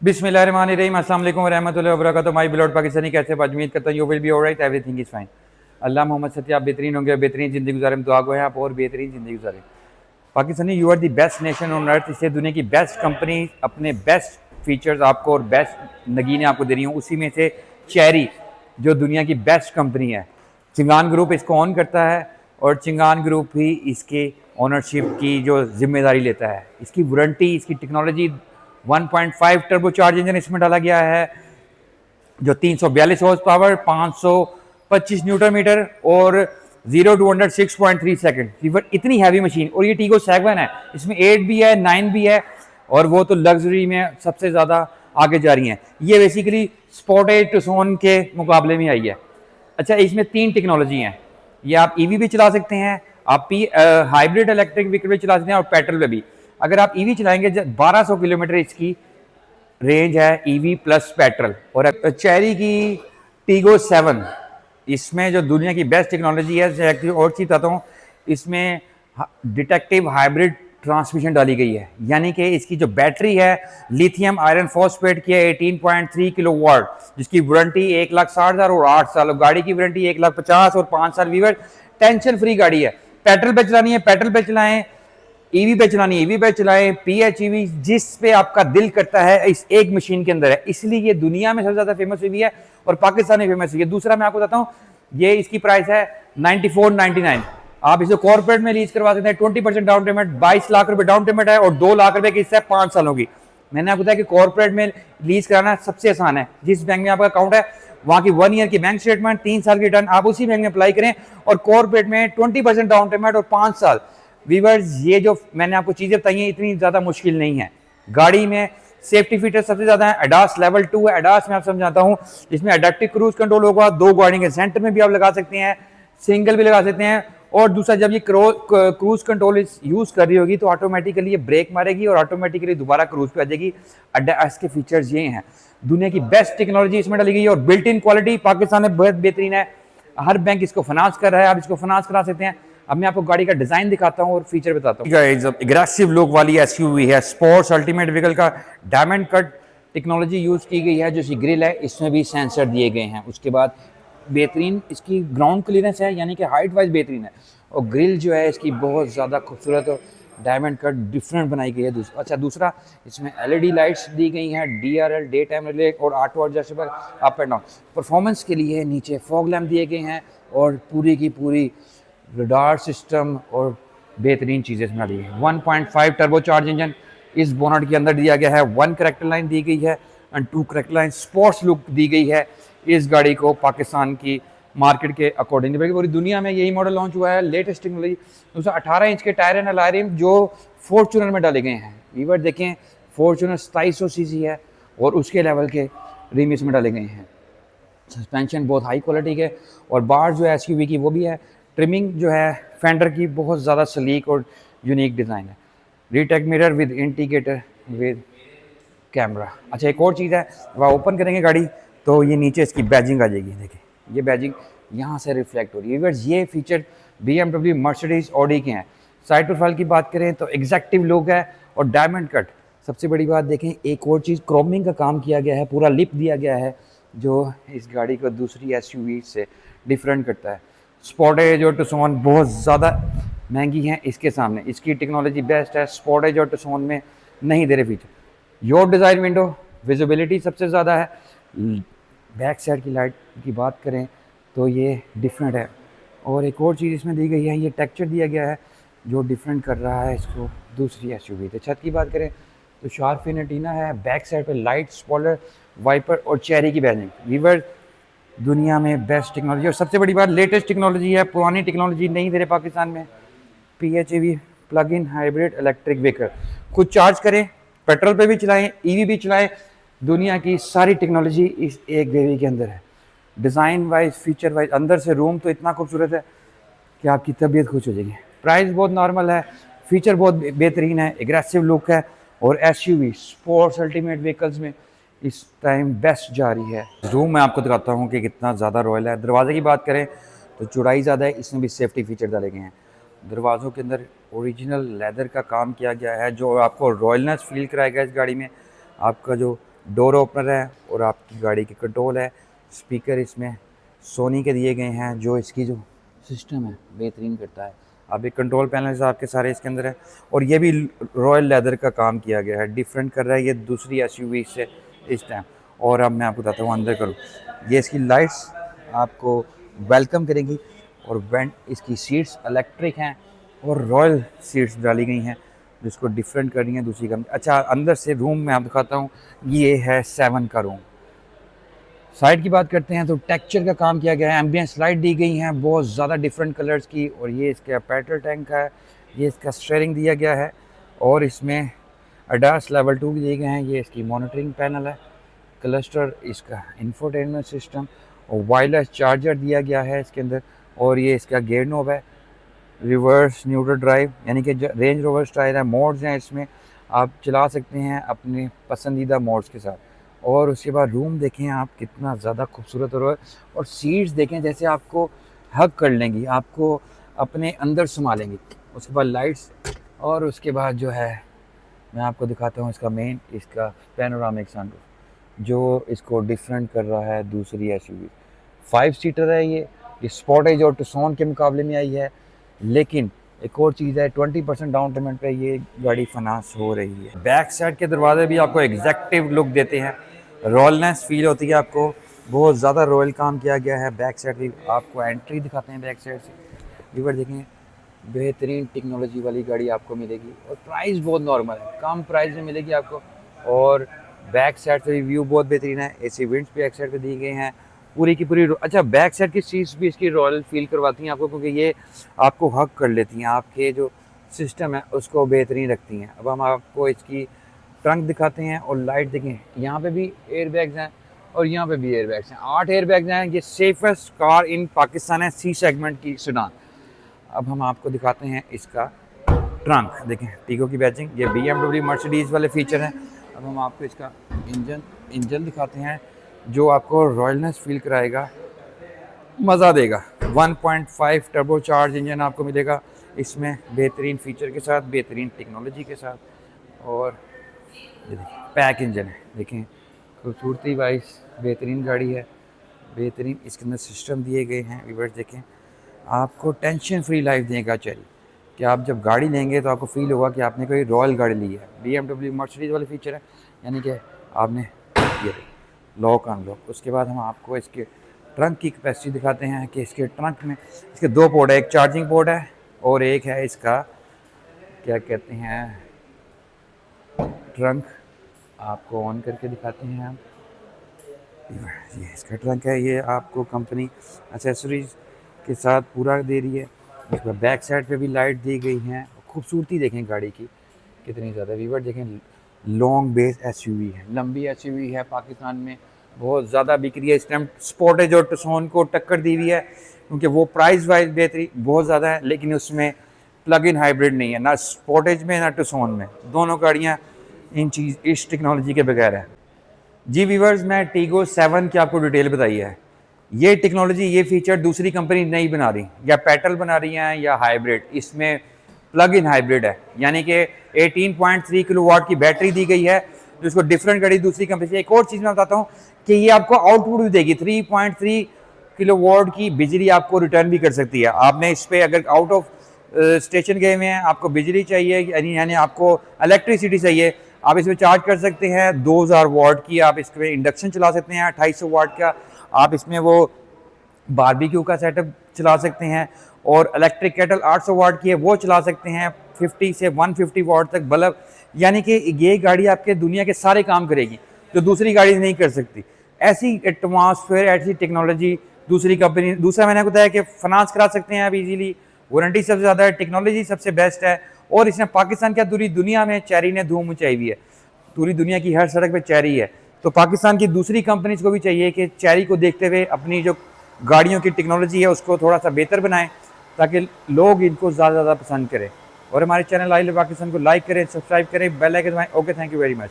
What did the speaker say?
बिस्मिल्लाहिर्रहमानिर्रहीम, अस्सलाम वालेकुम रहमतुल्लाहि व बरकातुहू। माय बिलॉवड पाकिस्तानी, कैसे आप? उम्मीद करता हूँ you will be alright, everything is fine. Allah Mohammad सत्य आप बेहतरीन होंगे, बेहतरीन ज़िंदगी गुजारें। दुआ गो है आप और बेहतरीन ज़िंदगी गुजारें। Pakistani, you are the best nation on earth. इससे दुनिया की बेस्ट कंपनी अपने बेस्ट फीचर्स आपको और बेस्ट नगीने आपको दे रही हूँ। उसी में से चेरी, जो दुनिया की बेस्ट कंपनी है, चिंगान ग्रुप इसको ऑन करता है और चिंगान ग्रुप ही इसके ओनरशिप की जो जिम्मेदारी लेता है। इसकी वारंटी, इसकी टेक्नोलॉजी, 1.5 टर्बो चार्ज इंजन इसमें डाला गया है, जो 342 हॉर्स पावर, 525 न्यूटन मीटर और 0 to 100 6.3 सेकंड। फीवर इतनी हैवी मशीन। और ये टीगो 7 है, इसमें 8 भी है, 9 भी है, और वो तो लग्जरी में सबसे ज़्यादा आगे जा रही हैं। ये बेसिकली स्पोर्टेज टुक्सन के मुकाबले में आई है। अच्छा, इसमें 3 टेक्नोलॉजी हैं। ये आप ईवी भी चला सकते हैं, आप हाइब्रिड इलेक्ट्रिक व्हीकल भी चला सकते हैं और पेट्रोल पे भी। अगर आप ईवी चलाएंगे, 1200 किलोमीटर इसकी रेंज है, ईवी प्लस पेट्रोल। और चेरी की टीगो 7, इसमें जो दुनिया की बेस्ट टेक्नोलॉजी है, और चीज़ बताता हूँ, इसमें डिटेक्टिव हाइब्रिड ट्रांसमिशन डाली गई है। यानी कि इसकी जो बैटरी है लिथियम आयरन फॉस्फेट की है, 18.3 किलोवाट, जिसकी वारंटी 1,60,000 और 8 साल। गाड़ी की वारंटी 1,50,000 और 5 साल। वीवर टेंशन फ्री गाड़ी है। पेट्रोल पे चलानी है पेट्रोल पे चलाएं, ईवी पे चलानी ईवी पे चलाएं, PHEV जिस पे आपका दिल करता है, इस एक मशीन के अंदर है। इसलिए ये दुनिया में सबसे ज्यादा फेमस हुई है और पाकिस्तान में फेमस हुई है। दूसरा मैं आपको बताता हूँ, ये इसकी प्राइस है 9499। आप इसे कॉर्पोरेट में लीज करवा सकते हैं। 20% डाउन पेमेंट, 22 लाख रुपए डाउन पेमेंट है और 2 लाख रुपए की इससे 5 सालों की। मैंने आपको बताया कि कॉर्पोरेट में लीज कराना सबसे आसान है। जिस बैंक में आपका अकाउंट है, वहां की 1 ईयर की बैंक स्टेटमेंट, 3 साल की रिटर्न, आप उसी बैंक में अप्लाई करें। और कॉर्पोरेट में 20% डाउन पेमेंट और 5 साल। वीवर्स, ये जो मैंने आपको चीजें बताई हैं, इतनी ज्यादा मुश्किल नहीं है। गाड़ी में सेफ्टी फीचर सबसे ज्यादा है। एडास लेवल 2 है। एडास में आप समझाता हूं, इसमें अडेप्टिव क्रूज कंट्रोल होगा। 2 गाड़ी के सेंटर में भी आप लगा सकते हैं, सिंगल भी लगा सकते हैं। और दूसरा, जब ये क्रूज कंट्रोल यूज कर रही होगी तो ऑटोमेटिकली ये ब्रेक मारेगी और ऑटोमेटिकली दोबारा क्रूज पे आ जाएगी। एडास के फीचर्स ये हैं। दुनिया की बेस्ट टेक्नोलॉजी इसमें डाली गई है और बिल्ट इन क्वालिटी पाकिस्तान में बहुत बेहतरीन है। हर बैंक इसको फाइनेंस कर रहा है, आप इसको फाइनेंस करा सकते हैं। अब मैं आपको गाड़ी का डिजाइन दिखाता हूँ और फीचर बताता हूँ। एग्रेसिव लुक वाली एसयूवी है, स्पोर्ट्स अल्टीमेट व्हीकल का डायमंड कट टेक्नोलॉजी यूज की गई है। जो इसकी ग्रिल है, इसमें भी सेंसर दिए गए हैं। उसके बाद बेहतरीन इसकी ग्राउंड क्लियरेंस है, यानी कि हाइट वाइज बेहतरीन है। और ग्रिल जो है इसकी बहुत ज़्यादा खूबसूरत और डायमंड कट डिफरेंट बनाई गई है। अच्छा, दूसरा, इसमें LED लाइट्स दी गई हैं, DRL डे टाइम रिले और auto adjustable up and down. Performance के लिए नीचे फॉग लैम्प दिए गए हैं और पूरी की पूरी रडार सिस्टम और बेहतरीन चीज़ें इसमें दी है। 1.5 टर्बो चार्ज इंजन इस बोनट के अंदर दिया गया है। 1 करेक्टर लाइन दी गई है and 2 character line. Sports look दी गई है इस गाड़ी को पाकिस्तान की मार्केट के अकॉर्डिंग। पूरी दुनिया में यही मॉडल लॉन्च हुआ है, लेटेस्ट टेक्नोलॉजी। दूसरा, 18 इंच के टायर एंड अलॉय रिम जो फॉर्च्यूनर में डाले गए हैं। वीवर देखें, फॉर्च्यूनर 2700 सीसी है और उसके लेवल के रिम इसमें डाले गए हैं। सस्पेंशन बहुत हाई क्वालिटी के और बार जो है एसयूवी की वो भी है। ट्रिमिंग जो है फेंडर की बहुत ज़्यादा सलीक और यूनिक डिज़ाइन है। Retake mirror with indicator with camera. अच्छा, एक और चीज़ है, वह ओपन करेंगे गाड़ी तो ये नीचे इसकी बैजिंग आ जाएगी। देखिए, ये बैजिंग यहाँ से रिफ्लेक्ट हो रही है। ये फीचर BMW, मर्सिडीज, ऑडी के हैं। साइड प्रोफाइल की बात करें तो एग्जैक्टिव लुक है और डायमंड कट। सबसे बड़ी बात देखें, एक और चीज़, क्रोमिंग का काम किया गया है, पूरा लिप दिया गया है, जो इस गाड़ी को दूसरी एसयूवी से डिफरेंट करता है। स्पोर्टेज और टुक्सन बहुत ज़्यादा महंगी हैं इसके सामने। इसकी टेक्नोलॉजी बेस्ट है, स्पोर्टेज और टुक्सन में नहीं दे रहे feature. Your design window visibility सबसे ज़्यादा है। बैक साइड की लाइट की बात करें तो ये डिफरेंट है। और एक और चीज़ इसमें दी गई है, ये टेक्सचर दिया गया है जो डिफरेंट कर रहा है इसको दूसरी एसयूवी से। छत की बात करें तो शार्प फिन एंटीना है। बैक साइड पे लाइट, स्पॉइलर, वाइपर और चेरी की बैजिंग। वीवर दुनिया में बेस्ट टेक्नोलॉजी और सबसे बड़ी बात लेटेस्ट टेक्नोलॉजी है। पुरानी टेक्नोलॉजी नहीं दे रहे पाकिस्तान में। PHEV plug in hybrid electric vehicle, खुद चार्ज करें, पेट्रोल पे भी चलाएं, ईवी भी चलाएं। दुनिया की सारी टेक्नोलॉजी इस एक बेबी के अंदर है। डिज़ाइन वाइज, फीचर वाइज, अंदर से रूम तो इतना खूबसूरत है कि आपकी तबीयत खुश हो जाएगी। प्राइस बहुत नॉर्मल है, फीचर बहुत बेहतरीन है, एग्रेसिव लुक है और एसयूवी स्पोर्ट्स अल्टीमेट व्हीकल्स में इस टाइम बेस्ट जा रही है। रूम मैं आपको दिखाता हूँ कि कितना ज़्यादा रॉयल है। दरवाजे की बात करें तो चौड़ाई ज़्यादा है, इसमें भी सेफ्टी फीचर डाले गए हैं। दरवाज़ों के अंदर ओरिजिनल लेदर का काम किया गया है जो आपको रॉयलनेस फील कराएगा इस गाड़ी में। आपका जो डोर ओपनर है और आपकी गाड़ी की कंट्रोल है। स्पीकर इसमें सोनी के दिए गए हैं, जो इसकी जो सिस्टम है बेहतरीन करता है। आप एक कंट्रोल पैनल्स आपके सारे इसके अंदर है, और ये भी रॉयल लेदर का काम किया गया है, डिफरेंट कर रहा है ये दूसरी एसयूवी से इस टाइम। और अब मैं आपको बताता हूँ अंदर करूँ, ये इसकी लाइट्स आपको वेलकम करेंगी, और वेंट इसकी सीट्स इलेक्ट्रिक हैं और रॉयल सीट्स डाली गई हैं जिसको डिफरेंट कर रही हैं दूसरी कंपनी। अच्छा, अंदर से रूम में आप दिखाता हूँ, ये है 7 का रूम। साइड की बात करते हैं तो टेक्सचर का काम किया गया है, एम्बियंस लाइट दी गई हैं बहुत ज़्यादा डिफरेंट कलर्स की, और ये इसका पेट्रोल टैंक है, ये इसका स्टीयरिंग दिया गया है, और इसमें ADAS लेवल 2 भी दिए गए हैं। ये इसकी मॉनिटरिंग पैनल है, क्लस्टर, इसका इंफोटेनमेंट सिस्टम, और वायरलेस चार्जर दिया गया है इसके अंदर, और ये इसका गेयर नॉब है, रिवर्स न्यूट्रल ड्राइव यानी कि रेंज रोवर स्टाइल है। मोड्स हैं इसमें, आप चला सकते हैं अपने पसंदीदा मोड्स के साथ। और उसके बाद रूम देखें आप कितना ज़्यादा खूबसूरत और सीट्स देखें जैसे आपको हग कर लेंगी, आपको अपने अंदर समा लेंगी। उसके बाद लाइट्स, और उसके बाद जो है मैं आपको दिखाता हूँ इसका मेन, इसका पैनोरामिक सनरूफ जो इसको डिफरेंट कर रहा है दूसरी एसयूवी। 5 सीटर है ये स्पोर्टेज और टुक्सन के मुकाबले में आई है। लेकिन एक और चीज़ है, 20% डाउन पेमेंट पे ये गाड़ी फाइनेंस हो रही है। बैक साइड के दरवाजे भी आपको एग्जैक्टिव लुक देते हैं, रॉयलनेस फील होती है आपको, बहुत ज़्यादा रॉयल काम किया गया है। बैक साइड भी आपको एंट्री दिखाते हैं बैक साइड से, व्यूअर देखें, बेहतरीन टेक्नोलॉजी वाली गाड़ी आपको मिलेगी, और प्राइस बहुत नॉर्मल है, कम प्राइस में मिलेगी आपको। और बैक साइड से भी व्यू बहुत बेहतरीन है, एसी विंड्स भी बैक साइड पे दी गई हैं पूरी की पूरी। अच्छा, बैक साइड की सीट्स भी इसकी रॉयल फील करवाती हैं आपको, क्योंकि ये आपको हक कर लेती हैं, आपके जो सिस्टम है उसको बेहतरीन रखती हैं। अब हम आपको इसकी ट्रंक दिखाते हैं, और लाइट देखें, यहाँ पे भी एयर बैग्स हैं और यहाँ पे भी एयर बैग्स हैं, 8 एयर बैग्स हैं। ये सेफेस्ट कार इन पाकिस्तान है, सी सेगमेंट की सेडान। अब हम आपको दिखाते हैं इसका ट्रंक, देखें टीगो की बैचिंग, ये BMW मर्सिडीज़ वाले फीचर हैं। अब हम आपको इसका इंजन दिखाते हैं जो आपको रॉयलनेस फील कराएगा, मज़ा देगा। 1.5 टर्बो चार्ज इंजन आपको मिलेगा इसमें, बेहतरीन फीचर के साथ, बेहतरीन टेक्नोलॉजी के साथ। और ये देखिए पैक इंजन है, देखें खूबसूरती वाइज बेहतरीन गाड़ी है, बेहतरीन इसके अंदर सिस्टम दिए गए हैं। व्यूअर्स देखें, आपको टेंशन फ्री लाइफ देगा चेरी, कि आप जब गाड़ी लेंगे तो आपको फील होगा कि आपने कोई रॉयल गाड़ी ली है। BMW मर्सिडीज़ वाले फीचर है, यानी कि आपने ये लॉक अनलॉक। उसके बाद हम आपको इसके ट्रंक की कैपेसिटी दिखाते हैं कि इसके ट्रंक में इसके 2 पोर्ट है, एक चार्जिंग पोर्ट है और एक है इसका क्या कहते हैं ट्रंक। आपको ऑन करके दिखाते हैं हम, ये इसका ट्रंक है, ये आपको कंपनी एक्सेसरीज के साथ पूरा दे रही है। इसका बैक साइड पे भी लाइट दी गई हैं। खूबसूरती देखें गाड़ी की कितनी ज़्यादा, व्यूअर देखें, लॉन्ग बेस एसयूवी है, लंबी एसयूवी है, पाकिस्तान में बहुत ज़्यादा बिक रही है इस टाइम। स्पोर्टेज और टुक्सन को टक्कर दी हुई है, क्योंकि वो प्राइस वाइज बेहतरी बहुत ज़्यादा है, लेकिन उसमें प्लग इन हाइब्रिड नहीं है, ना स्पोर्टेज में ना टुक्सन में, दोनों गाड़ियाँ इस टेक्नोलॉजी के बगैर है। जी व्यूअर्स, मैं टीगो 7 की आपको डिटेल बताई है। ये टेक्नोलॉजी, ये फीचर दूसरी कंपनी नहीं बना रही, या पेट्रोल बना रही हैं या हाइब्रिड। इसमें प्लग इन हाइब्रिड है, यानी कि 18.3 किलोवाट की बैटरी दी गई है, जिसको डिफरेंट करी दूसरी कंपनी से। एक और चीज़ मैं बताता हूँ कि ये आपको आउटपुट भी देगी, 3.3 किलोवाट की बिजली आपको रिटर्न भी कर सकती है। आपने इस पर अगर आउट ऑफ स्टेशन गए हुए हैं, आपको बिजली चाहिए यानी आपको इलेक्ट्रिसिटी चाहिए, आप इसमें चार्ज कर सकते हैं 2000 वाट की। आप इसमें इंडक्शन चला सकते हैं 2800 वाट का, आप इसमें वो बारबेक्यू का सेटअप चला सकते हैं, और इलेक्ट्रिक केटल 800 वाट की है वो चला सकते हैं 50 से 150 वाट तक बल्ब। यानी कि ये गाड़ी आपके दुनिया के सारे काम करेगी जो दूसरी गाड़ी नहीं कर सकती। ऐसी एटमॉस्फेयर, ऐसी टेक्नोलॉजी दूसरी कंपनी। दूसरा मैंने बताया कि फाइनेंस करा सकते हैं आप इजीली, वारंटी सबसे ज़्यादा है, टेक्नोलॉजी सबसे बेस्ट है, और इसने पाकिस्तान क्या पूरी दुनिया में चेरी ने धूम मचाई हुई है, पूरी दुनिया की हर सड़क पे चेरी है। तो पाकिस्तान की दूसरी कंपनीज को भी चाहिए कि चेरी को देखते हुए अपनी जो गाड़ियों की टेक्नोलॉजी है उसको थोड़ा सा बेहतर बनाएं, ताकि लोग इनको ज़्यादा पसंद करें। और हमारे चैनल आई लव पाकिस्तान को लाइक करें, सब्सक्राइब करें, बेल आइकन दबाएं। Okay, thank you very much.